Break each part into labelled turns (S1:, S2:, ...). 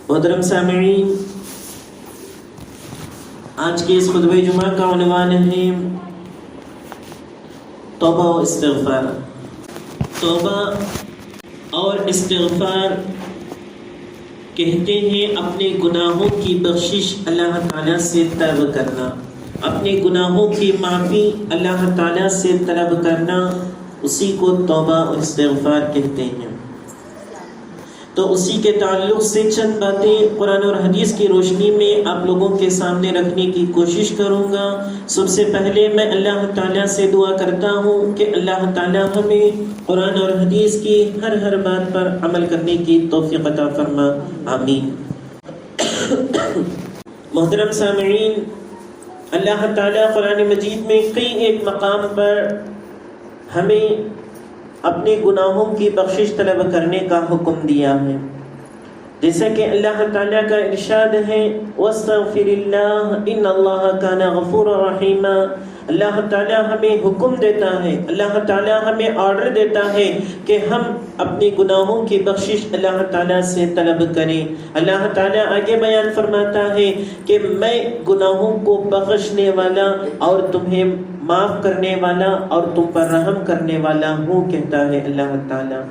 S1: محترم سامعین، آج کے اس خطبہ جمعہ کا عنوان ہے توبہ و استغفار۔ توبہ اور استغفار کہتے ہیں اپنے گناہوں کی بخشش اللہ تعالیٰ سے طلب کرنا، اپنے گناہوں کی معافی اللہ تعالیٰ سے طلب کرنا، اسی کو توبہ و استغفار کہتے ہیں۔ تو اسی کے تعلق سے چند باتیں قرآن اور حدیث کی روشنی میں آپ لوگوں کے سامنے رکھنے کی کوشش کروں گا۔ سب سے پہلے میں اللہ تعالیٰ سے دعا کرتا ہوں کہ اللہ تعالیٰ ہمیں قرآن اور حدیث کی ہر بات پر عمل کرنے کی توفیق عطا فرما، آمین۔ محترم سامعین، اللہ تعالیٰ قرآن مجید میں کئی ایک مقام پر ہمیں اپنے گناہوں کی بخشش طلب کرنے کا حکم دیا ہے، جیسا کہ اللہ تعالیٰ کا ارشاد ہے وَاسْتَغْفِرِ اللَّهَ إِنَّ اللَّهَ كَانَ غَفُورًا رَحِيمًا۔ اللہ تعالیٰ ہمیں حکم دیتا ہے، اللہ تعالیٰ ہمیں آرڈر دیتا ہے کہ ہم اپنے گناہوں کی بخشش اللہ تعالیٰ سے طلب کریں۔ اللہ تعالیٰ آگے بیان فرماتا ہے کہ میں گناہوں کو بخشنے والا اور تمہیں معاف کرنے والا اور تم پر رحم کرنے والا ہوں، کہتا ہے اللہ تعالیٰ۔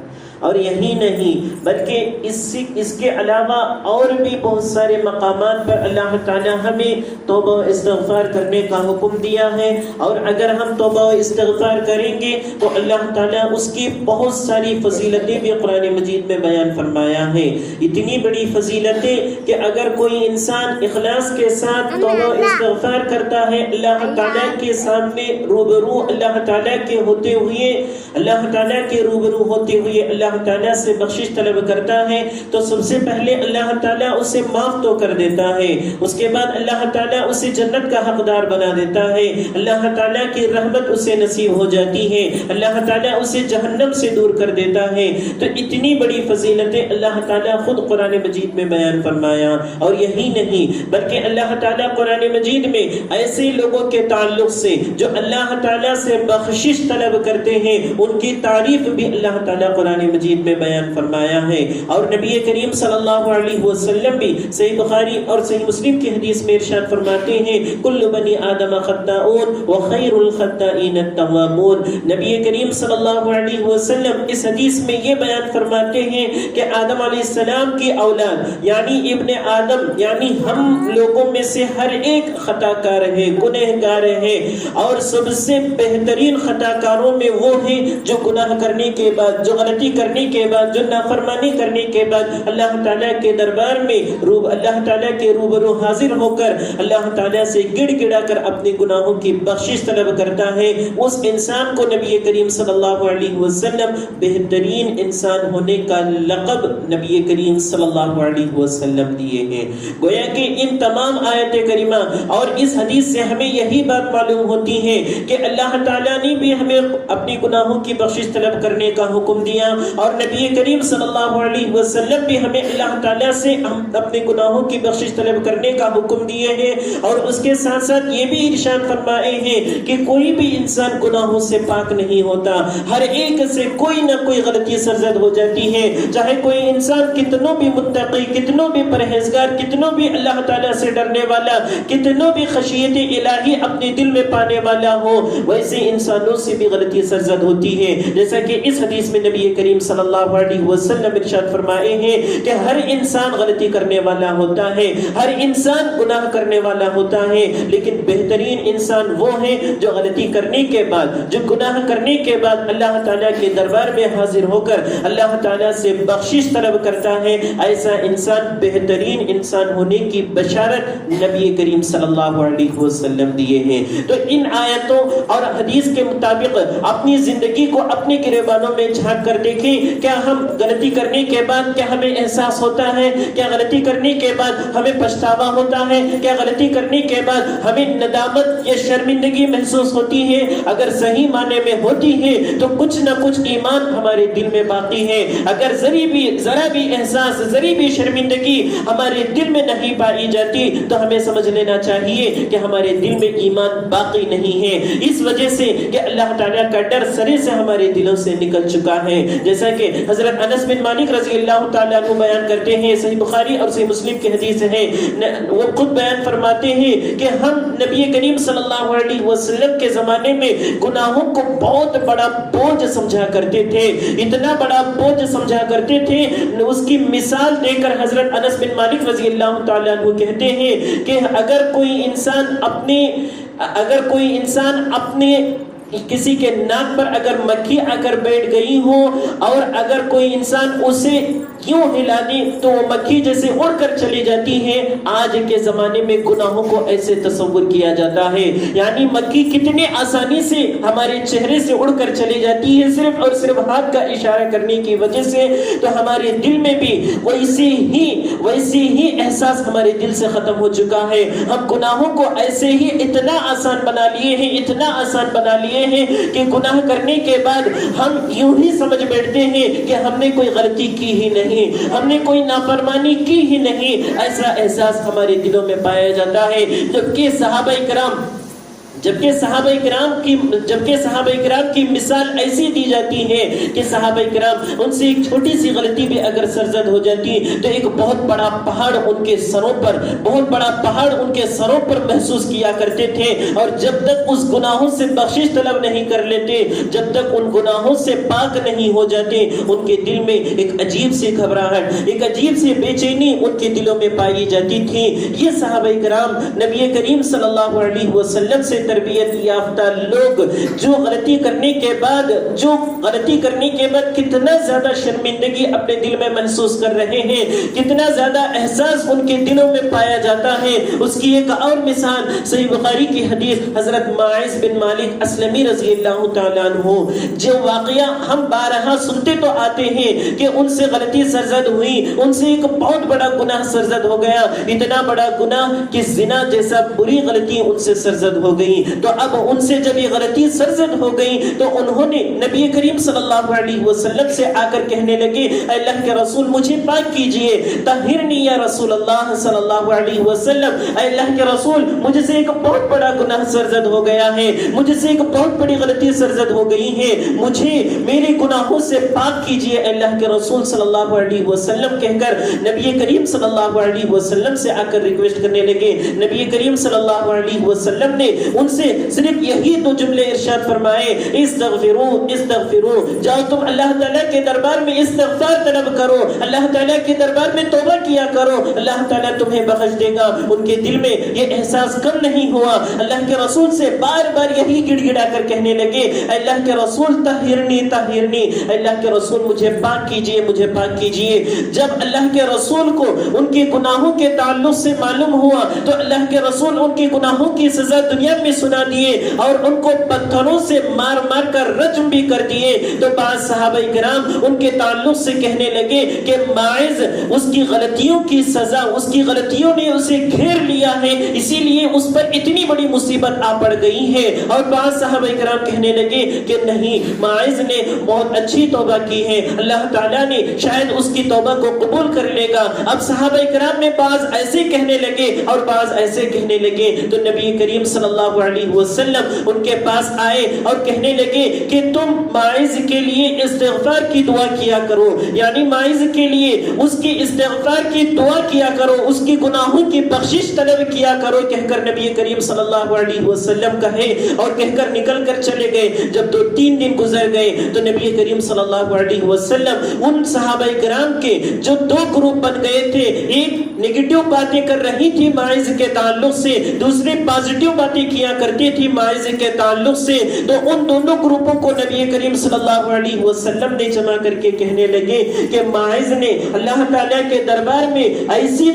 S1: اور یہی نہیں بلکہ اس کے علاوہ اور بھی بہت سارے مقامات پر اللہ تعالیٰ ہمیں توبہ و استغفار کرنے کا حکم دیا ہے، اور اگر ہم توبہ و استغفار کریں گے تو اللہ تعالیٰ اس کی بہت ساری فضیلتیں بھی قرآن مجید میں بیان فرمایا ہے۔ اتنی بڑی فضیلتیں کہ اگر کوئی انسان اخلاص کے ساتھ توبہ و استغفار کرتا ہے، اللہ تعالیٰ کے سامنے روبرو اللہ تعالیٰ کے ہوتے ہوئے اللہ تعالیٰ سے بخشش طلب کرتا ہے، تو سب سے پہلے اللہ تعالیٰ اسے معاف تو کر دیتا ہے، اس کے بعد اللہ تعالیٰ اسے جنت کا حقدار بنا دیتا ہے، اللہ تعالیٰ کی رحمت اسے نصیب ہو جاتی ہے، اللہ تعالیٰ اسے جہنم سے دور کر دیتا ہے۔ تو اتنی بڑی فضیلتیں اللہ تعالیٰ خود قرآن مجید میں بیان فرمایا۔ اور یہی نہیں بلکہ اللہ تعالیٰ قرآن مجید میں ایسے لوگوں کے تعلق سے جو اللہ تعالیٰ سے بخشش طلب کرتے ہیں، ان کی تعریف بھی اللہ تعالیٰ قرآن مجید میں بیان فرمایا ہے۔ اور نبی کریم صلی اللہ علیہ وسلم بھی صحیح بخاری اور صحیح مسلم کی حدیث میں ارشاد فرماتے ہیں کل بنی آدم خطاؤن وخیر الخطائین التوابون۔ نبی کریم صلی اللہ علیہ وسلم اس حدیث میں یہ بیان فرماتے ہیں کہ آدم علیہ السلام کی اولاد یعنی ابن آدم یعنی ہم لوگوں میں سے ہر ایک خطا کار ہے، گنہگار ہے، اور سب سے بہترین خطا کاروں میں وہ ہیں جو گناہ کرنے کے بعد، جو غلطی کرنے کے بعد، جو نافرمانی کرنے کے بعد اللہ تعالیٰ کے دربار میں اللہ تعالیٰ کے روبرو حاضر ہو کر اللہ تعالیٰ سے گڑ گڑا کر اپنے گناہوں کی بخشش طلب کرتا ہے۔ اس انسان کو نبی کریم صلی اللہ علیہ وسلم بہترین انسان ہونے کا لقب نبی کریم صلی اللہ علیہ وسلم دیے ہیں۔ گویا کہ ان تمام آیت کریمہ اور اس حدیث سے ہمیں یہی بات معلوم ہوتی ہے کہ اللہ تعالیٰ نے بھی ہمیں اپنی گناہوں کی بخشش طلب کرنے کا حکم دیا، اور نبی کریم صلی اللہ علیہ وسلم بھی ہمیں اللہ تعالیٰ سے اپنے گناہوں کی بخشش طلب کرنے کا حکم دیے ہیں، اور اس کے ساتھ ساتھ یہ بھی ارشاد فرمائے ہیں کہ کوئی بھی انسان گناہوں سے پاک نہیں ہوتا، ہر ایک سے کوئی نہ کوئی غلطی سرزد ہو جاتی ہے، چاہے کوئی انسان کتنوں بھی متقی، کتنوں بھی پرہیزگار، کتنوں بھی اللہ تعالیٰ سے ڈرنے والا، کتنوں بھی خشیت الہی اپنے دل میں پانے والا ہو، ویسے انسانوں سے بھی غلطی سرزد ہوتی ہے۔ جیسا کہ اس حدیث میں نبی کریم صلی اللہ علیہ وسلم ارشاد فرمائے ہیں کہ ہر انسان غلطی کرنے والا ہوتا ہے، ہر انسان گناہ کرنے والا ہوتا ہے، لیکن بہترین انسان وہ ہے جو غلطی کرنے کے بعد، جو گناہ کرنے کے بعد اللہ تعالیٰ کے دربار میں حاضر ہو کر اللہ تعالیٰ سے بخشش طلب کرتا ہے۔ ایسا انسان بہترین انسان ہونے کی بشارت نبی کریم صلی اللہ علیہ وسلم دیے ہیں۔ تو ان آیتوں اور حدیث کے مطابق اپنی زندگی کو اپنے گریبانوں میں جھانک کر دیکھیں، کیا ہم غلطی کرنے کے بعد کیا ہمیں احساس ہوتا ہے؟ کیا غلطی کرنے کے بعد ہمیں پچھتاوا ہوتا ہے؟ کیا غلطی کرنے کے بعد ہمیں ندامت یا شرمندگی محسوس ہوتی ہے؟ اگر صحیح معنی میں ہوتی ہے تو کچھ نہ کچھ ایمان ہمارے دل میں باقی ہے۔ اگر ذرا بھی احساس، ذرا بھی شرمندگی ہمارے دل میں نہیں پائی جاتی تو ہمیں سمجھ لینا چاہیے کہ ہمارے دل میں ایمان باقی نہیں ہے، اس وجہ سے کہ اللہ تعالیٰ کا ڈر سرے سے ہمارے دلوں سے نکل چکا ہے۔ جیسا جیسا کہ حضرت انس بن مالک رضی اللہ تعالیٰ عنہ بیان کرتے ہیں، صحیح بخاری اور صحیح مسلم کی حدیث ہے، وہ خود بیان فرماتے ہیں کہ ہم نبی کریم صلی اللہ علیہ وسلم کے زمانے میں گناہوں کو بہت بڑا بوجھ سمجھا کرتے تھے، اتنا بڑا بوجھ سمجھا کرتے تھے۔ اس کی مثال دے کر حضرت انس بن مالک رضی اللہ تعالیٰ عنہ کہتے ہیں کہ اگر کوئی انسان اپنے کسی کے ناک پر اگر مکھی آ کر بیٹھ گئی ہو اور اگر کوئی انسان اسے کیوں ہلا دے تو وہ مکھی جیسے اڑ کر چلی جاتی ہے، آج کے زمانے میں گناہوں کو ایسے تصور کیا جاتا ہے، یعنی مکھی کتنے آسانی سے ہمارے چہرے سے اڑ کر چلی جاتی ہے صرف اور صرف ہاتھ کا اشارہ کرنے کی وجہ سے، تو ہمارے دل میں بھی ویسے ہی احساس ہمارے دل سے ختم ہو چکا ہے۔ ہم گناہوں کو ایسے ہی اتنا آسان بنا لیے ہیں کہ گناہ کرنے کے بعد ہم یوں ہی سمجھ بیٹھتے ہیں کہ ہم نے کوئی غلطی کی ہی نہیں، ہم نے کوئی نافرمانی کی ہی نہیں، ایسا احساس ہمارے دلوں میں پایا جاتا ہے۔ جبکہ صحابہ کرام کی مثال ایسی دی جاتی ہے کہ صحابہ کرام ان سے ایک چھوٹی سی غلطی بھی اگر سرزد ہو جاتی تو ایک بہت بڑا پہاڑ ان کے سروں پر محسوس کیا کرتے تھے، اور جب تک اس گناہوں سے بخشش طلب نہیں کر لیتے، جب تک ان گناہوں سے پاک نہیں ہو جاتے، ان کے دل میں ایک عجیب سی گھبراہٹ، ایک عجیب سی بے چینی ان کے دلوں میں پائی جاتی تھی۔ یہ صحابہ کرام نبی کریم صلی اللہ علیہ وسلم سے تربیت یافتہ لوگ جو غلطی کرنے کے بعد کتنا زیادہ شرمندگی اپنے دل میں محسوس کر رہے ہیں، کتنا زیادہ احساس ان کے دلوں میں پایا جاتا ہے، اس کی ایک اور مثال صحیح بخاری کی حدیث حضرت ماعز بن مالک اسلمی رضی اللہ تعالیٰ عنہ، جو واقعہ ہم بارہا سنتے تو آتے ہیں کہ ان سے غلطی سرزد ہوئی، ان سے ایک بہت بڑا گناہ سرزد ہو گیا، اتنا بڑا گناہ کہ زنا جیسا بری غلطی ان سے سرزد ہو گئی۔ تو اب ان سے جب یہ غلطی سرزد ہو گئی تو انہوں نے نبی کریم صلی اللہ علیہ وسلم سے آ کر کہنے لگے، اے اللہ کے رسول مجھے پاک کیجئے، طہرنی یا رسول اللہ صلی اللہ علیہ وسلم، اے اللہ کے رسول مجھ سے ایک بہت بڑا گناہ سرزد ہو گیا ہے، مجھ سے ایک بہت بڑی غلطی سرزد ہو گئی ہے، مجھے میرے گناہوں سے پاک کیجئے اے اللہ کے رسول صلی اللہ علیہ وسلم کہہ کر نبی کریم صلی اللہ علیہ وسلم سے آ کر ریکویسٹ کرنے لگے۔ نبی کریم صلی اللہ علیہ وسلم نے ان سے صرف یہی دو جملے ارشاد فرمائے، استغفروا، جاؤ تم اللہ تعالیٰ کے دربار میں استغفار طلب کرو، اللہ تعالیٰ کے دربار میں توبہ کیا کرو، اللہ تعالیٰ تمہیں بخش دے گا۔ ان کے دل میں یہ احساس کم نہیں ہوا، اللہ کے رسول سے بار بار یہی گڑ گڑا کر کہنے لگے، اے اللہ کے رسول طہرنی، اے اللہ کے رسول مجھے پاک کیجئے۔ جب اللہ کے رسول کو ان کے گناہوں کے تعلق سے معلوم ہوا تو اللہ کے رسول ان کے گناہوں کی سزا دنیا میں سنا دیے اور ان کو پتھروں سے مار مار کر رجم بھی کر دیے۔ تو بعض صحابہ کرام ان کے تعلق سے کہنے لگے کہ ماعز اس کی غلطیوں کی سزا، اس کی غلطیوں نے اسے گھیر لیا ہے، اسی لیے اس پر اتنی بڑی مصیبت آ پڑ گئی ہے۔ اور بعض صحابہ کرام کہنے لگے کہ نہیں، ماعز نے بہت اچھی توبہ کی ہے، اللہ تعالیٰ نے شاید اس کی توبہ کو قبول کر لے گا۔ اب صحابہ کرام میں بعض ایسے کہنے لگے اور بعض ایسے کہنے لگے، تو نبی کریم صلی اللہ علیہ وسلم ان کے پاس آئے اور کہنے لگے کہ تم ماعز کے لیے استغفار کی دعا کیا کرو، یعنی ماعز کے لیے اس کی استغفار کی دعا کیا کرو، اس کی گناہوں کی بخشش طلب کیا کرو، کہہ کر نبی کریم صلی اللہ علیہ وسلم کہے اور کہہ کر نکل کر چلے گئے۔ جب 2-3 دن گزر گئے تو نبی کریم صلی اللہ علیہ وسلم ان صحابہ کرام کے جو 2 گروپ بن گئے تھے، ایک نیگیٹو باتیں کر رہی تھی ماعز کے تعلق سے، دوسرے پازیٹیو باتیں کیا کرتی تھی ماعز کے تعلق سے، تو ان دونوں گروپوں کو نبی کریم صلی اللہ علیہ وسلم نے جمع کر کے کہنے لگے کہ ماعز نے اللہ تعالیٰ کے دربار میں ایسی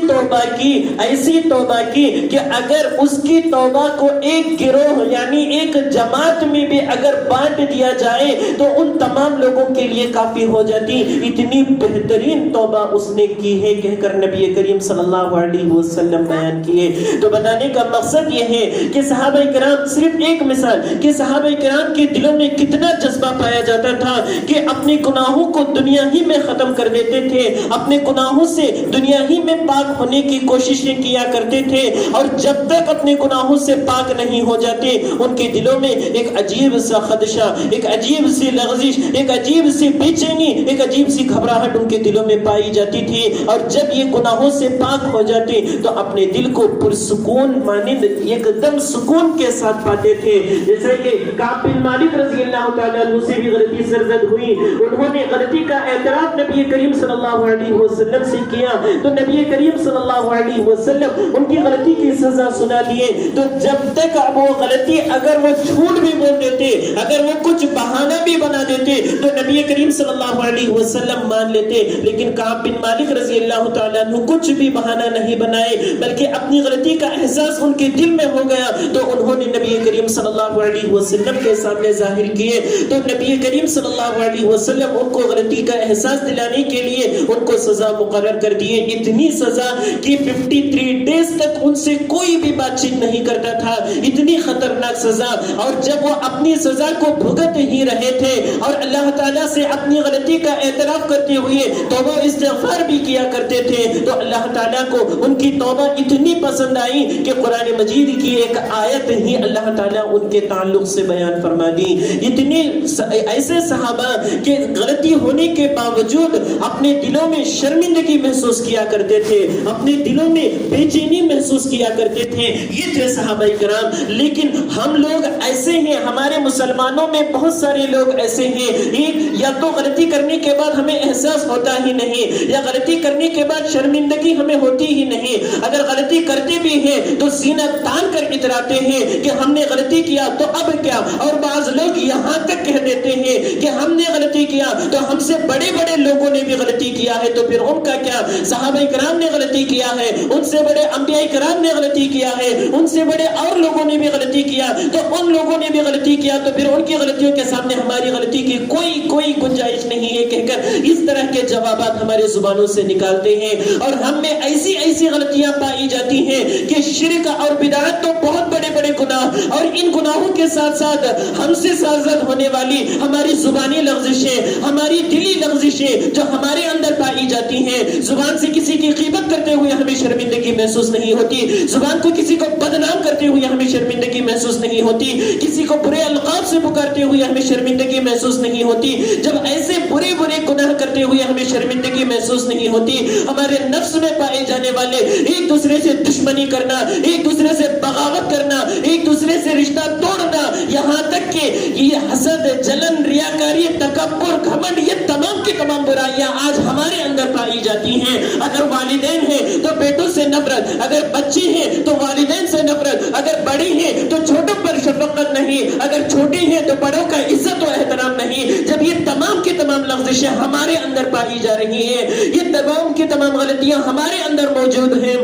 S1: توبہ کی کہ اگر اس کی توبہ کو ایک گروہ یعنی ایک جماعت میں بھی اگر بانٹ دیا جائے تو ان تمام لوگوں کے لیے کافی ہو جاتی، اتنی بہترین توبہ اس نے کی ہے، کہہ کر نبی کریم صلی صلی اللہ علیہ وسلم بیان کیے. تو بتانے کا مقصد یہ ہے کہ صحابہ کرام, صرف ایک مثال کہ صحابہ کرام کے دلوں میں کتنا جذبہ پایا جاتا تھا کہ اپنے گناہوں کو دنیا ہی میں ختم کر دیتے تھے, اپنے گناہوں سے دنیا ہی میں پاک ہونے کی کوششیں کیا کرتے تھے, اور جب تک اپنے گناہوں سے پاک نہیں ہو جاتے ان کے دلوں میں ایک عجیب سا خدشہ, ایک عجیب سی لغزش, ایک عجیب سی بے چینی, ایک عجیب سی گھبراہٹ ان کے دلوں میں پائی جاتی تھی. اور جب یہ گناہوں سے پاک ہو جاتے تو اپنے دل کو پرسکون مانند ایک دم سکون کے ساتھ پاتے تھے. جیسا کہ کعب بن مالک رضی اللہ تعالیٰ عنہ سے بھی غلطی سرزد ہوئی, انہوں نے غلطی کا اعتراف نبی کریم صلی اللہ علیہ وسلم سے کیا تو نبی کریم صلی اللہ علیہ وسلم ان کی غلطی کی سزا سنا دیے. تو جب تک وہ غلطی, اگر وہ جھوٹ بھی بول دیتے, اگر وہ کچھ بہانہ بھی بنا دیتے تو نبی کریم صلی اللہ علیہ وسلم مان لیتے, لیکن کعب بن مالک رضی اللہ تعالیٰ عنہ کچھ بھی بہانہ نہیں بنائے بلکہ اپنی غلطی کا احساس ان کے دل میں ہو گیا تو انہوں نے نبی کریم صلی اللہ علیہ وسلم کے سامنے ظاہر کیے. تو نبی کریم صلی اللہ علیہ وسلم ان کو غلطی کا احساس دلانے کے لیے ان کو سزا مقرر کر دیے, اتنی سزا کہ 53 ڈیز تک ان سے کوئی بھی بات چیت نہیں کرتا تھا, اتنی خطرناک سزا. اور جب وہ اپنی سزا کو بھگت ہی رہے تھے اور اللہ تعالیٰ سے اپنی غلطی کا اعتراف کرتے ہوئے توبہ استغفار بھی کیا کرتے تھے تو اللہ تعالیٰ کو ان کی توبہ اتنی پسند آئی کہ قرآن مجید کی ایک آیت ہی اللہ تعالیٰ ان کے تعلق سے بیان فرما دی. اتنے ایسے صحابہ کہ غلطی ہونے کے باوجود اپنے دلوں میں شرمندگی محسوس کیا کرتے تھے, اپنے دلوں میں بے چینی محسوس کیا کرتے تھے, یہ تھے صحابہ کرام. لیکن ہم لوگ ایسے ہیں, ہمارے مسلمانوں میں بہت سارے لوگ ایسے ہیں, ایک یا تو غلطی کرنے کے بعد ہمیں احساس ہوتا ہی نہیں, یا غلطی کرنے کے بعد شرمندگی ہمیں ہوتی ہی نہیں, اگر غلطی کرتے بھی ہیں تو سینہ تان کر اتراتے ہیں کہ ہم نے غلطی کیا تو اب کیا. اور بعض لوگ یہاں تک کہہ دیتے ہیں کہ ہم نے غلطی کیا تو ہم سے بڑے بڑے لوگوں نے بھی غلطی کیا ہے تو پھر ان کا کیا, صحابہ کرام نے غلطی کیا ہے, ان سے بڑے انبیاء کرام نے غلطی کیا ہے, ان سے بڑے اور لوگوں نے بھی غلطی کیا تو ان لوگوں نے بھی غلطی کیا تو پھر ان کی غلطیوں کے سامنے ہماری غلطی کی کوئی گنجائش نہیں ہے کہہ کر اس طرح کے جوابات ہمارے زبانوں سے نکالتے ہیں. اور ہم میں ایسی غلطیاں پائی جاتی ہیں کہ شرک اور بدعت تو بہت بڑے بڑے گناہ, اور ان گناہوں کے ساتھ ساتھ ہم سے سرزد ہونے والی ہماری زبانی لغزشیں, ہماری دلی لغزشیں جو ہمارے اندر پائی جاتی ہیں. زبان سے کسی کی غیبت کرتے ہوئے ہمیں شرمندگی محسوس نہیں ہوتی, زبان کو کسی کو بدنام کرتے ہوئے ہمیں شرمندگی محسوس نہیں ہوتی, کسی کو برے القاب سے پکارتے ہوئے ہمیں شرمندگی محسوس نہیں ہوتی. جب ایسے برے گناہ کرتے ہوئے ہمیں شرمندگی محسوس نہیں ہوتی, ہمارے نفس میں پائے جانے والے ایک دوسرے سے دشمنی کرنا, ایک دوسرے سے بغاوت کرنا, ایک دوسرے سے رشتہ توڑنا, یہاں تک کہ یہ حسد, جلن, ریاکاری, تکبر, گھمنڈ, یہ تمام کی تمام برائیاں آج ہمارے اندر پائی جاتی ہیں. اگر والدین ہیں تو بیٹوں سے نفرت, اگر بچے ہیں تو والدین سے نفرت, اگر بڑی ہیں تو چھوٹوں پر شفقت نہیں, اگر چھوٹی ہیں تو بڑوں کا عزت و احترام نہیں. جب یہ تمام کی تمام لغزشیں ہمارے اندر پائی جا رہی ہیں, یہ تمام کی تمام غلطیاں ہمارے اندر موجود ہیں,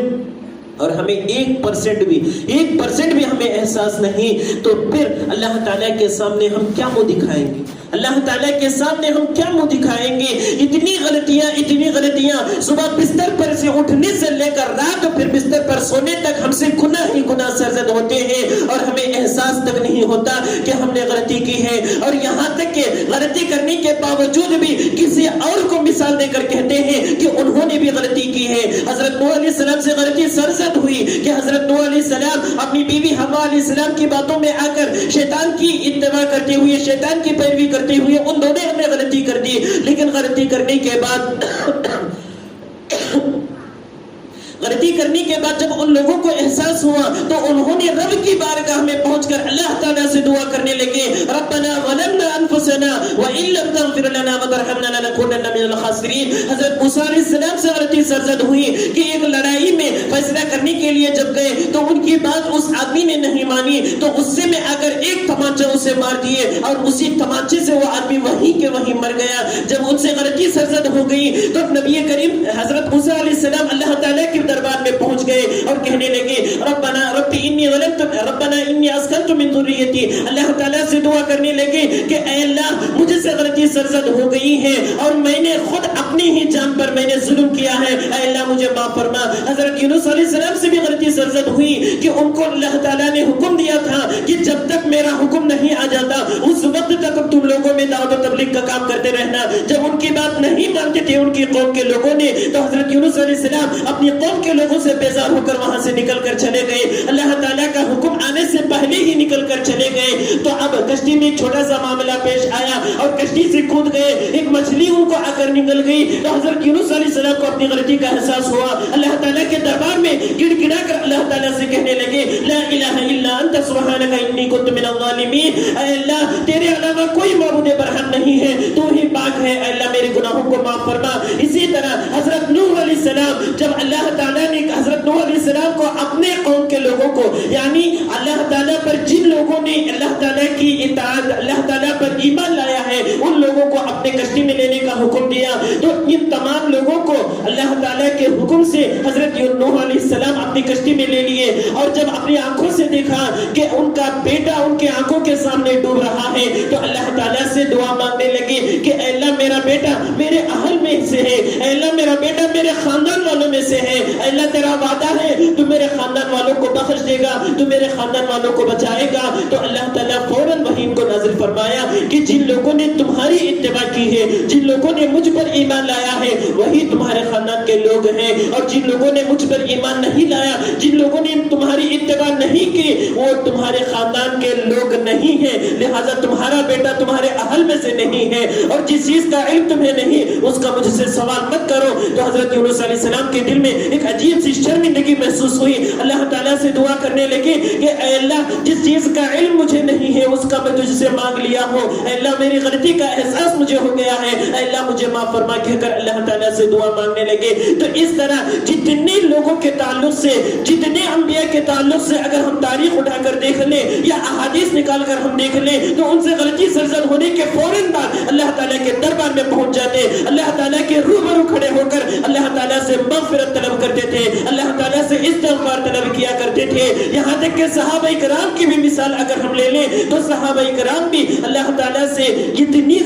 S1: اور ہمیں 1% بھی ہمیں احساس نہیں تو پھر اللہ تعالیٰ کے سامنے ہم کیا منہ دکھائیں گے, اللہ تعالیٰ کے سامنے ہم کیا منہ دکھائیں گے. اتنی غلطیاں صبح بستر پر سے اٹھنے سے لے کر رات پھر بستر پر سونے تک ہم سے گناہ سرزد ہوتے ہیں اور ہمیں احساس تک نہیں ہوتا کہ ہم نے غلطی کی ہے. اور یہاں تک کہ غلطی کرنے کے باوجود بھی کسی اور کو مثال دے کر کہتے ہیں کہ انہوں نے بھی غلطی کی ہے. حضرت نوح علیہ السلام سے غلطی سرزد ہوئی کہ حضرت نوح علیہ السلام اپنی بیوی حوا علیہ السلام کی باتوں میں آ کر شیطان کی اتباع کرتے ہوئے, شیطان کی پیروی کرتے ہوئے ان دونوں نے غلطی کر دی. لیکن غلطی کرنے کے بعد جب ان لوگوں کو احساس ہوا تو انہوں نے رب کی بارگاہ میں پہنچ کر اللہ تعالیٰ سے دعا کرنے لگے, ربنا ظلمنا انفسنا وان لم تغفر لنا وترحمنا لنكونن من الخاسرین. حضرت موسیٰ علیہ السلام سے غلطی سرزد ہوئی کہ ایک لڑائی میں فیصلہ کرنے کے لیے جب گئے تو ان کی بات اس آدمی نے نہیں مانی تو غصے میں آ کر ایک تمانچہ اسے مار دیے اور اسی تمانچے سے وہ آدمی وہیں کے وہیں مر گیا. جب ان سے غلطی سرزد ہو گئی تو نبی کریم حضرت موسیٰ علیہ السلام اللہ تعالیٰ کے دربار دربار میں پہنچ گئے اور کہنے لگے ربنا انی اسکنت من ذریتی، اللہ تعالیٰ سے دعا کرنے لگے کہ اے اللہ مجھے سے غلطی سرزد ہو گئی ہے اور میں نے خود اپنی ہی جان پر میں نے ظلم کیا ہے، اے اللہ مجھے معاف فرما۔ حضرت یونس علیہ السلام سے بھی غلطی سرزد ہوئی کہ ان کو اللہ تعالیٰ نے حکم دیا تھا کہ جب تک میرا حکم نہیں آ جاتا اس وقت تک تم لوگوں میں دعوت و تبلیغ کا کام کرتے رہنا۔ جب ان کی بات نہیں مانتے تھے ان کی قوم کے لوگوں نے تو حضرت یونس علیہ السلام اپنی قوم کے لوگوں سے بیزار ہو کر وہاں سے نکل کر چلے گئے، اللہ تعالیٰ کا حکم آنے سے پہلے ہی نکل کر چلے گئے۔ تو اب کشتی میں ایک چھوٹا سا معاملہ پیش آیا اور کشتی سے کود گئے، ایک مچھلی ان کو آ کر نکل گئی تو حضرت یونس علیہ السلام کو اپنی غلطی کا احساس ہوا، اللہ تعالیٰ کے دربار میں گڑ گڑا کر اللہ تعالیٰ سے کہنے لگے لا الہ الا انت سبحانک انی کنت من الظالمین، اے اللہ تیرے علاوہ کوئی معبود برحق نہیں ہے، تو ہی پاک ہے، اے اللہ میرے گناہوں کو معاف فرما۔ اسی طرح حضرت نوح علیہ السلام جب اللہ تعالیٰ نے حضرت نوح علیہ السلام کو اپنے قوم کے لوگوں کو یعنی اللہ تعالیٰ پر جن لوگوں نے اللہ تعالیٰ کی اطاعت اللہ تعالیٰ پر ایمان لایا ہے ان لوگوں کو اپنے کشتی میں لینے کا حکم دیا، تو ان تمام لوگوں کو اللہ تعالیٰ کے حکم سے حضرت نوح علیہ السلام اپنی کشتی میں لے لیے، اور جب اپنی آنکھوں سے دیکھا کہ ان کا بیٹا ان کے آنکھوں کے سامنے ڈوب رہا ہے تو اللہ تعالیٰ سے دعا مانگنے لگے کہ اے اللہ میرا بیٹا میرے اہل میں سے ہے، اے اللہ میرا بیٹا میرے خاندان والوں میں سے ہے، اے اللہ تیرا وعدہ ہے تو میرے خاندان والوں کو بخش دے گا، تو میرے خاندان والوں کو بچائے گا۔ تو اللہ تعالیٰ فوراً وحی کو نازل فرمایا کہ جن لوگوں نے تمہاری اتباع کی ہے، جن لوگوں نے مجھ پر ایمان لایا ہے وہی تمہارے خاندان کے لوگ ہیں، اور جن لوگوں نے مجھ پر ایمان نہیں لایا، جن لوگوں نے تمہاری اتباع نہیں کی وہ تمہارے خاندان کے لوگ نہیں ہیں، لہذا تمہارا بیٹا تمہارے اہل میں سے نہیں ہے، اور جس چیز کا علم تمہیں نہیں اس کا مجھ سے سوال مت کرو۔ تو حضرت یونس علیہ السلام کے دل میں ایک عجیب سی شرمندگی محسوس ہوئی، اللہ تعالیٰ سے دعا کرنے لگے کہ اے اللہ جس چیز کا علم مجھے نہیں ہے اس کا میں تجھ سے مانگ لیا ہوں، اے اللہ میری غلطی کا احساس مجھے ہو گیا ہے، اے اللہ مجھے معاف فرما کہہ کر اللہ تعالیٰ سے دعا مانگنے لگے۔ تو اس طرح جتنے لوگوں کے تعلق سے جتنے انبیاء کے تعلق سے اگر ہم تاریخ اٹھا کر دیکھ لیں یا احادیث نکال کر ہم دیکھ لیں تو ان سے غلطی سرزد ہونے کے فوراً بعد اللہ تعالیٰ کے دربار میں پہنچ جاتے، اللہ تعالیٰ کے روبرو کھڑے ہو کر اللہ تعالیٰ سے مغفرت طلب کرتے تھے، اللہ تعالیٰ سے استغفار طلب کیا کرتے تھے۔ یہاں تک کہ صحابہ کرام کی بھی مثال اگر ہم لے لیں تو صحابہ کرام بھی اللہ تعالیٰ سے اتنی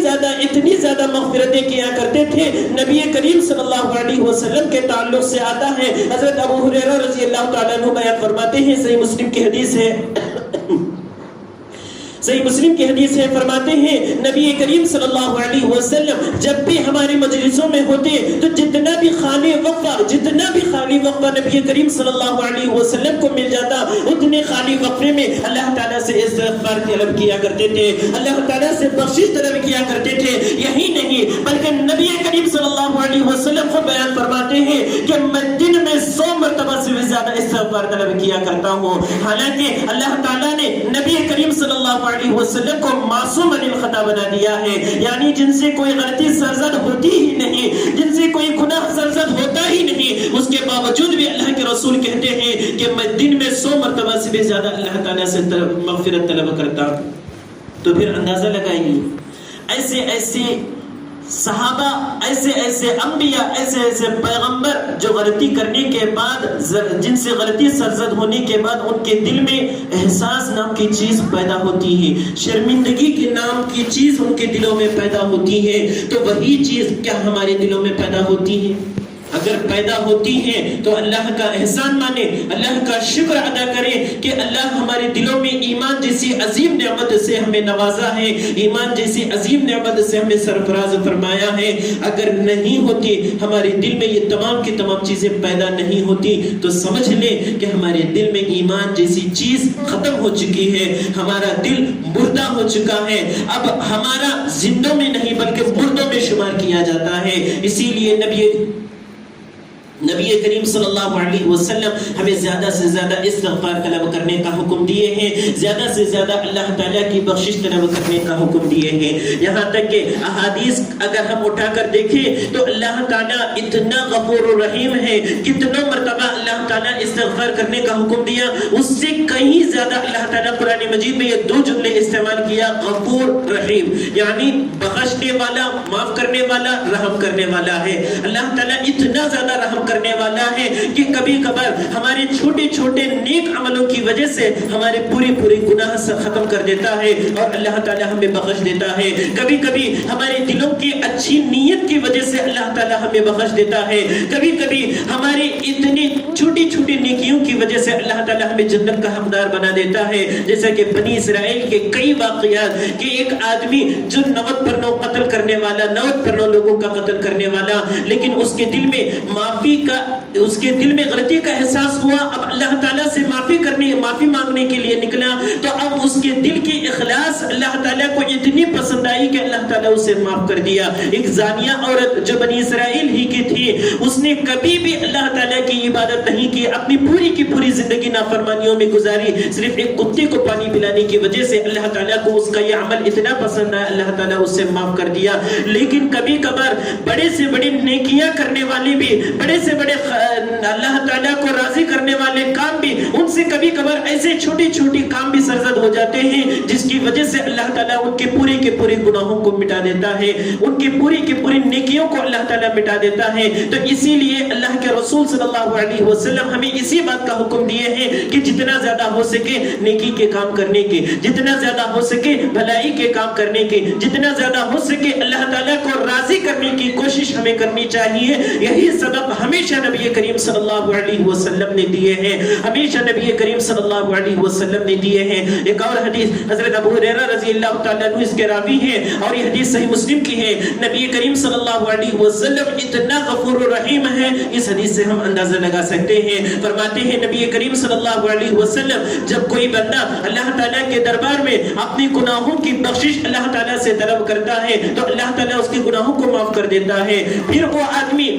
S1: زیادہ مغفرتیں کیا کرتے تھے۔ نبی کریم صلی اللہ علیہ وسلم کے تعلق سے آتا ہے، حضرت ابو ہریرہ رضی اللہ تعالیٰ عنہ بیان فرماتے ہیں، صحیح مسلم کی حدیث ہے صحیح مسلم کی حدیث ہے، فرماتے ہیں نبی کریم صلی اللہ علیہ وسلم جب بھی ہماری مجلسوں میں ہوتے تو جتنا بھی خالی وقفہ نبی کریم صلی اللہ علیہ وسلم کو مل جاتا اتنے خالی وقفے میں اللہ تعالیٰ سے استغفار طلب کیا کرتے تھے، اللہ تعالیٰ سے بخشش طلب کیا کرتے تھے۔ یہی نہیں بلکہ نبی کریم صلی اللہ علیہ وسلم خود بیان فرماتے ہیں کہ میں دن میں 100 مرتبہ سے بھی زیادہ استغفار طلب کیا کرتا ہوں، حالانکہ اللہ تعالیٰ نے نبی کریم صلی اللہ علیہ وسلم کو معصوم عن الخطا بنا دیا ہے، یعنی جن سے کوئی غلطی سرزد ہوتی ہی نہیں، جن سے کوئی گناہ سرزد ہوتا ہی نہیں، اس کے باوجود بھی اللہ کے رسول کہتے ہیں کہ میں دن میں 100 مرتبہ سے بھی زیادہ اللہ تعالیٰ سے مغفرت طلب کرتا ہوں۔ تو پھر اندازہ لگائیے ایسے صحابہ، ایسے انبیاء، ایسے پیغمبر جو غلطی کرنے کے بعد جن سے غلطی سرزد ہونے کے بعد ان کے دل میں احساس نام کی چیز پیدا ہوتی ہے، شرمندگی کے نام کی چیز ان کے دلوں میں پیدا ہوتی ہے، تو وہی چیز کیا ہمارے دلوں میں پیدا ہوتی ہے؟ اگر پیدا ہوتی ہے تو اللہ کا احسان مانے، اللہ کا شکر ادا کریں کہ اللہ ہمارے دلوں میں ایمان جیسی عظیم نعمت سے ہمیں نوازا ہے، ایمان جیسی عظیم نعمت سے ہمیں سرفراز فرمایا ہے۔ اگر نہیں ہوتی ہمارے دل میں یہ تمام کی تمام چیزیں پیدا نہیں ہوتی تو سمجھ لیں کہ ہمارے دل میں ایمان جیسی چیز ختم ہو چکی ہے، ہمارا دل مردہ ہو چکا ہے، اب ہمارا زندوں میں نہیں بلکہ مردوں میں شمار کیا جاتا ہے۔ اسی لیے نبی کریم صلی اللہ علیہ وسلم ہمیں زیادہ سے زیادہ استغفار طلب کرنے کا حکم دیے ہیں، زیادہ سے زیادہ اللہ تعالیٰ کی بخشش طلب کرنے کا حکم دیے ہیں۔ یہاں تک کہ احادیث اگر ہم اٹھا کر دیکھیں تو اللہ تعالیٰ اتنا غفور و رحیم ہے، کتنوں مرتبہ اللہ تعالیٰ استغفار کرنے کا حکم دیا، اس سے کہیں زیادہ اللہ تعالیٰ قرآن مجید میں یہ 2 جملے استعمال کیا، غفور رحیم، یعنی بخشنے والا، معاف کرنے والا، رحم کرنے والا ہے۔ اللہ تعالیٰ اتنا زیادہ رحم کرنے والا ہے کہ کبھی کبھار ہمارے چھوٹے چھوٹے نیک عملوں کی وجہ سے ہمارے پورے گناہ سے ختم کر دیتا ہے اور اللہ تعالی ہمیں بخش دیتا ہے. کبھی کبھی ہمارے دلوں کی اچھی نیت کی وجہ سے اللہ تعالی ہمیں بخش دیتا ہے. کبھی کبھی ہماری اتنی چھوٹی چھوٹی نیکیوں کی وجہ سے اللہ تعالی ہمیں جنت کا حقدار بنا دیتا ہے. جیسا کہ بنی اسرائیل کے کئی واقعات کہ ایک آدمی جو 90 قتل کرنے والا 90 لوگوں کا قتل کرنے والا, لیکن اس کے دل میں معافی کا اس کے دل میں غلطی کا احساس ہوا. اب اللہ تعالیٰ سے معافی مانگنے کے لیے نکلا تو اب اس کے دل کی اخلاص اللہ تعالیٰ کو اتنی پسند آئی کہ اللہ تعالیٰ اسے معاف کر دیا. ایک زانیہ عورت جو بنی اسرائیل ہی کی تھی, اس نے کبھی بھی اللہ تعالیٰ کی عبادت نہیں کی, اپنی پوری زندگی نافرمانیوں میں گزاری. صرف ایک کتے کو پانی پلانے کی وجہ سے اللہ تعالیٰ کو اس کا یہ عمل اتنا پسند آیا, اللہ تعالیٰ اسے معاف کر دیا. لیکن کبھی کبھار بڑے سے بڑی نیکیاں کرنے والے بھی, بڑے سے بڑے اللہ تعالیٰ کو راضی کرنے والے کام بھی, ان سے کبھی کبھار ایسے چھوٹی چھوٹی کام بھی سرزد ہو جاتے ہیں جس کی وجہ سے اللہ تعالیٰ ان کے پورے گناہوں کو مٹا دیتا ہے, ان کی پوری نیکیوں کو اللہ تعالیٰ مٹا دیتا ہے. تو اسی لیے اللہ کے رسول صلی اللہ علیہ وسلم ہمیں اسی بات کا حکم دیے ہیں کہ جتنا زیادہ ہو سکے نیکی کے کام کرنے کے, جتنا زیادہ ہو سکے بھلائی کے کام کرنے کے, جتنا زیادہ ہو سکے اللہ تعالیٰ کو راضی کرنے کی کوشش ہمیں کرنی چاہیے. یہی سبق ہمیشہ نبی کریم صلی اللہ علیہ وسلم نے دیے ہیں, ہمیشہ نبی کریم صلی اللہ علیہ وسلم نے دیے ہیں. ایک اور حدیث حضرت ابو ہریرہ رضی اللہ تعالیٰ عنہ اس کے راوی ہیں اور یہ حدیث صحیح مسلم کی ہے. نبی کریم صلی اللہ علیہ وسلم اتنا غفور و رحیم ہے, اس حدیث سے ہم اندازہ لگا سکتے ہیں. فرماتے ہیں نبی کریم صلی اللہ علیہ وسلم جب کوئی بندہ اللہ تعالیٰ کے دربار میں اپنی گناہوں کی بخشش اللہ تعالیٰ سے طلب کرتا ہے تو اللہ تعالیٰ اس کے گناہوں کو معاف کر دیتا ہے. پھر وہ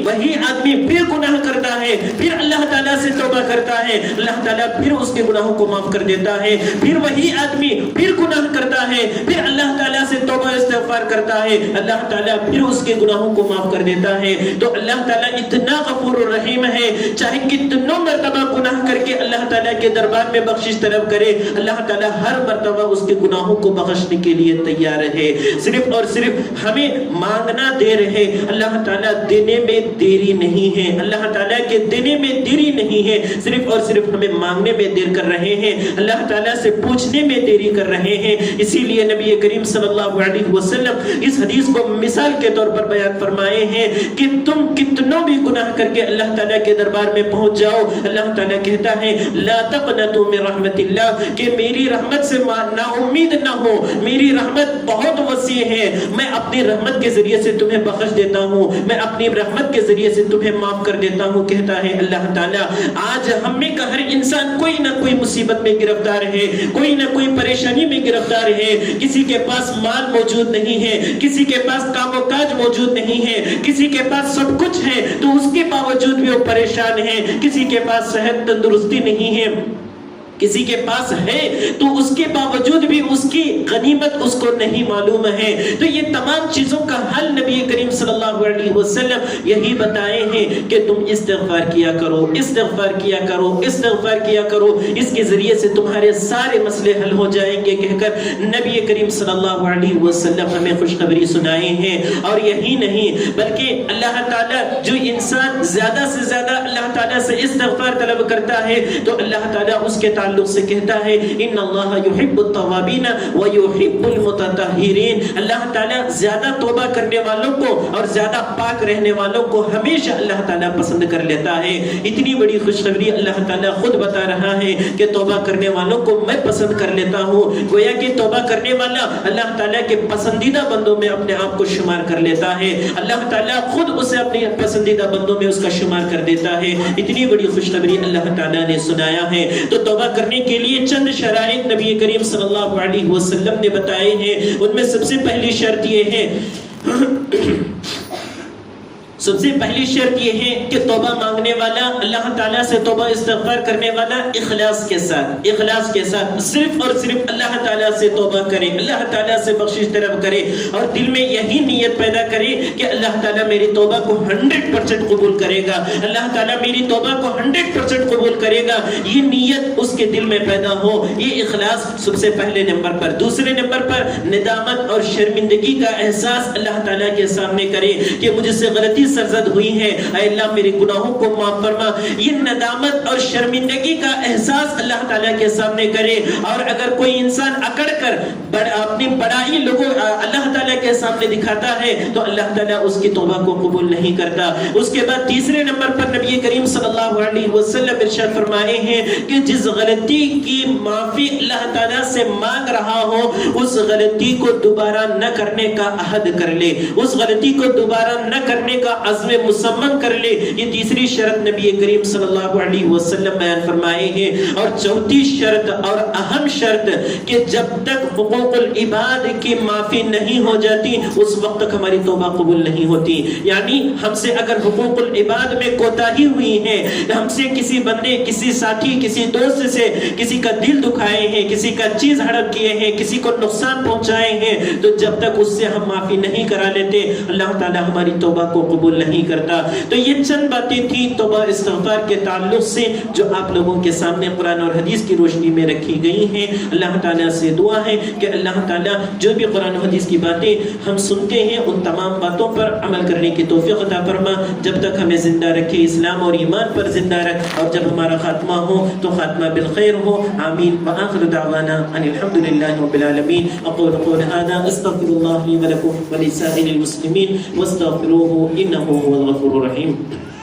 S1: وہی آدمی پھر گناہ کرتا ہے, پھر اللہ تعالیٰ سے توبہ کرتا ہے, اللہ تعالیٰ پھر اس کے گناہوں کو معاف کر دیتا ہے. پھر وہی آدمی پھر گناہ کرتا ہے, پھر اللہ تعالیٰ سے توبہ استغفار کرتا ہے, اللہ تعالیٰ پھر اس کے گناہوں کو معاف کر دیتا ہے. تو اللہ تعالیٰ اتنا غفور و رحیم ہے, چاہے کتنوں مرتبہ گناہ کر کے اللہ تعالیٰ کے دربار میں بخشش طلب کرے, اللہ تعالیٰ ہر مرتبہ اس کے گناہوں کو بخشنے کے لیے تیار ہے. صرف اور صرف ہمیں مانگنا دیر ہے, اللہ تعالیٰ دینے میں دیری نہیں ہے, اللہ تعالیٰ کے دینے میں دیری نہیں ہے. صرف اور صرف ہمیں مانگنے میں دیر کر رہے ہیں, اللہ تعالیٰ سے پوچھنے میں دیری کر رہے ہیں. اسی لیے نبی کریم صلی اللہ علیہ وسلم اس حدیث کو مثال کے طور پر بیان فرمائے ہیں کہ تم کتنوں بھی گناہ کر کے اللہ تعالیٰ کے دربار میں پہنچ جاؤ, اللہ تعالیٰ کہتا ہے لا تقنطوا من رحمت اللہ, کہ میری رحمت سے نا امید نہ ہو, میری رحمت بہت وسیع ہے, میں اپنی رحمت کے ذریعے سے تمہیں بخش دیتا ہوں, میں اپنی رحمت کے ذریعے سے تمہیں معاف کر دیتا ہوں, کہتا ہے اللہ تعالیٰ. آج ہم میں کا ہر انسان کوئی نہ کوئی مصیبت میں گرفتار ہے, کوئی نہ کوئی پریشانی میں گرفتار ہے. کسی کے پاس مال موجود نہیں ہے, کسی کے پاس کام و کاج موجود نہیں ہے, کسی کے پاس سب کچھ ہے تو اس کے باوجود بھی وہ پریشان ہے. کسی کے پاس صحت تندرستی نہیں ہے, کسی کے پاس ہے تو اس کے باوجود بھی اس کی غنیمت اس کو نہیں معلوم ہے. تو یہ تمام چیزوں کا حل نبی کریم صلی اللہ علیہ وسلم یہی بتائے ہیں کہ تم استغفار کیا کرو, استغفار کیا کرو, استغفار کیا کرو, اس کے ذریعے سے تمہارے سارے مسئلے حل ہو جائیں گے, کہہ کر نبی کریم صلی اللہ علیہ وسلم ہمیں خوشخبری سنائے ہیں. اور یہی نہیں بلکہ اللہ تعالیٰ جو انسان زیادہ سے زیادہ اللہ تعالیٰ سے استغفار طلب کرتا ہے تو اللہ تعالیٰ اس کے تعلق سے کہتا ہے ان اللہ یحب التوابین ویحب المتطہرین, اللہ تعالیٰ زیادہ توبہ کرنے والوں کو اور زیادہ پاک رہنے والوں کو ہمیشہ اللہ تعالیٰ پسند کر لیتا ہے. اتنی بڑی خوشخبری اللہ تعالیٰ خود بتا رہا ہے کہ توبہ کرنے والوں کو میں پسند کر لیتا ہوں. گویا کہ توبہ کرنے والا اللہ تعالیٰ کے پسندیدہ بندوں میں اپنے آپ کو شمار کر لیتا ہے, اللہ تعالیٰ خود اسے اپنے پسندیدہ بندوں میں اس کا شمار کر دیتا ہے. اتنی بڑی خوشخبری اللہ تعالیٰ نے سنایا ہے. تو توبہ کرنے کے لیے چند شرائط نبی کریم صلی اللہ علیہ وسلم نے بتائے ہیں. ان میں سب سے پہلی شرط یہ ہے سب سے پہلی شرط یہ ہے کہ توبہ مانگنے والا اللہ تعالیٰ سے توبہ استغفار کرنے والا اخلاص کے ساتھ صرف اور صرف اللہ تعالیٰ سے توبہ کرے, اللہ تعالیٰ سے بخشش طلب کرے اور دل میں یہی نیت پیدا کرے کہ اللہ تعالیٰ میری توبہ کو 100% قبول کرے گا, اللہ تعالیٰ میری توبہ کو 100% قبول کرے گا. یہ نیت اس کے دل میں پیدا ہو, یہ اخلاص سب سے پہلے نمبر پر. دوسرے نمبر پر ندامت اور شرمندگی کا احساس اللہ تعالیٰ کے سامنے کرے کہ مجھ سے غلطی سرزد ہوئی ہیں، اے اللہ میرے گناہوں کو معاف فرما. یہ ندامت اور شرمندگی کا احساس اللہ تعالیٰ کے سامنے کرے. اور اگر کوئی انسان اکڑ کر اپنی بڑائی لوگوں اللہ تعالیٰ کے سامنے دکھاتا ہے تو اللہ تعالیٰ اس کی توبہ کو قبول نہیں کرتا. اس کے بعد تیسرے نمبر پر نبی کریم صلی اللہ علیہ وسلم ارشاد فرمائے ہیں کہ جس غلطی کی معافی اللہ تعالیٰ سے مانگ رہا ہو اس غلطی کو دوبارہ نہ کرنے کا عہد کر لے، اس غلطی کو دوبارہ نہ کرنے کا عزم مصمم کر لے. یہ تیسری شرط نبی کریم صلی اللہ علیہ وسلم بیان فرمائے ہیں. اور چوتھی شرط اور اہم شرط کہ جب تک حقوق العباد کی معافی نہیں ہو جاتی اس وقت تک ہماری توبہ قبول نہیں ہوتی. یعنی ہم سے اگر حقوق العباد میں کوتاہی ہوئی ہے، ہم سے کسی بندے، کسی ساتھی، کسی دوست سے کسی کا دل دکھائے ہیں، کسی کا چیز ہڑپ کیے ہیں، کسی کو نقصان پہنچائے ہیں، تو جب تک اس سے ہم معافی نہیں کرا لیتے اللہ تعالی ہماری توبہ کو قبول نہیں کرتا. تو یہ چند باتیں تھیں توبہ استغفار کے تعلق سے جو آپ لوگوں کے سامنے قرآن اور حدیث کی روشنی میں رکھی گئی ہیں. اللہ تعالیٰ سے دعا ہے کہ اللہ تعالیٰ جو بھی قرآن و حدیث کی باتیں ہم سنتے ہیں ان تمام باتوں پر عمل کرنے کی توفیق عطا فرما. جب تک ہمیں زندہ رکھے اسلام اور ایمان پر زندہ رکھ، اور جب ہمارا خاتمہ ہو تو خاتمہ بالخیر ہو. آمین. وآخر دعوانا ان الحمد للہ رب العالمین. اقول قول هذا استغفر الله لي ولكم ولسائر المسلمين واستغفروه انه هو الغفور الرحيم.